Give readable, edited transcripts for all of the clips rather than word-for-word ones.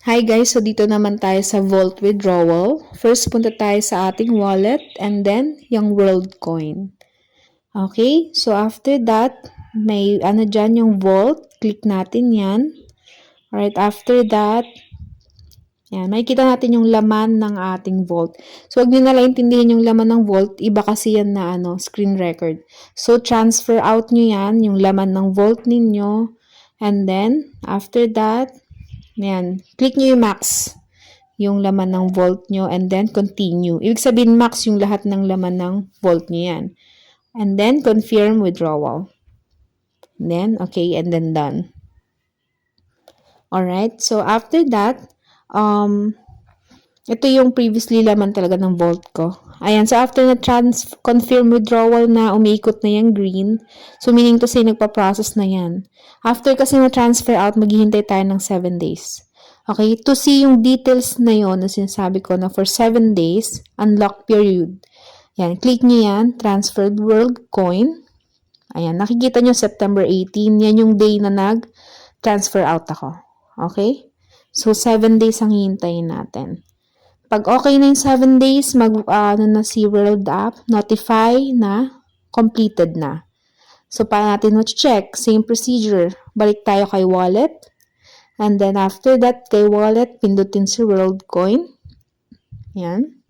Hi guys, so dito naman tayo sa Vault Withdrawal. First, punta tayo sa ating wallet and then yung World Coin. Okay, so after that, may ano dyan yung Vault. Click natin yan. Alright, after that, yan, makikita natin yung laman ng ating Vault. So, huwag nyo nalang intindihin yung laman ng Vault. Iba kasi yan na screen record. So, transfer out nyo yan, yung laman ng Vault ninyo. And then, after that, yan, click nyo yung max, yung laman ng vault nyo, and then continue. Ibig sabihin, max yung lahat ng laman ng vault nyo yan. And then, confirm withdrawal. And then, okay, and then done. Alright, so after that, ito yung previously laman talaga ng vault ko. Ayan, so after na confirm withdrawal na umiikot na yung green, so meaning to say nagpa-process na yan. After kasi na-transfer out, maghihintay tayo ng 7 days. Okay, to see yung details na yon na sinasabi ko na for 7 days, unlock period. Yan, click nyo yan, transferred world coin. Ayan, nakikita nyo September 18, yan yung day na nag-transfer out ako. Okay? So, 7 days ang hihintayin natin. Pag okay na yung 7 days, na si World App, notify na completed na. So, paano natin check? Same procedure. Balik tayo kay wallet. And then, after that, kay wallet, pindutin si World Coin. Yan.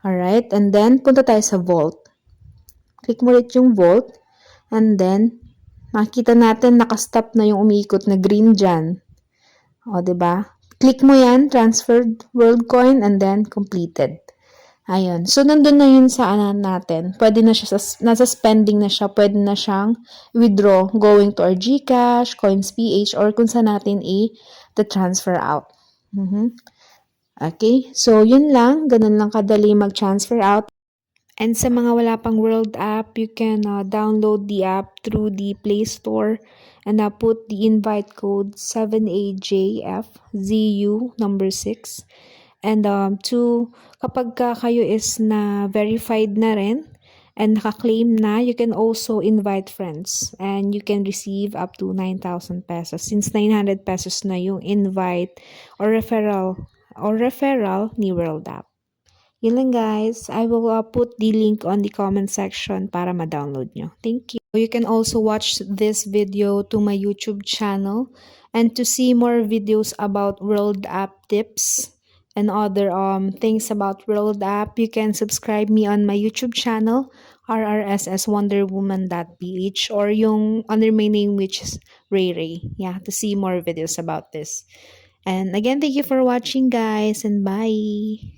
Alright. And then, punta tayo sa Vault. Click mo ulit yung Vault. And then, makikita natin nakastop na yung umiikot na green dyan. O, diba? Click mo yan, transferred world coin, and then completed. Ayun. So, nandun na yun sa natin. Pwede na siya, nasa spending na siya. Pwede na siyang withdraw going to our GCash, Coins.ph, or kung saan natin i-transfer out. Okay. So, yun lang. Ganun lang kadali mag-transfer out. And sa mga wala pang World app, you can download the app through the Play Store and put the invite code 7AJFZU number 6. And kapag kayo is na verified na rin and naka-claim na, you can also invite friends and you can receive up to 9,000 pesos since 900 pesos na yung invite or referral ni World app. Yun lang guys. I will put the link on the comment section para ma-download nyo. Thank you. You can also watch this video to my YouTube channel and to see more videos about World app tips and other things about World app, you can subscribe me on my YouTube channel, rrsswonderwoman.ph, or yung under my name which is Ray Ray. Yeah, to see more videos about this. And again, thank you for watching guys, and bye!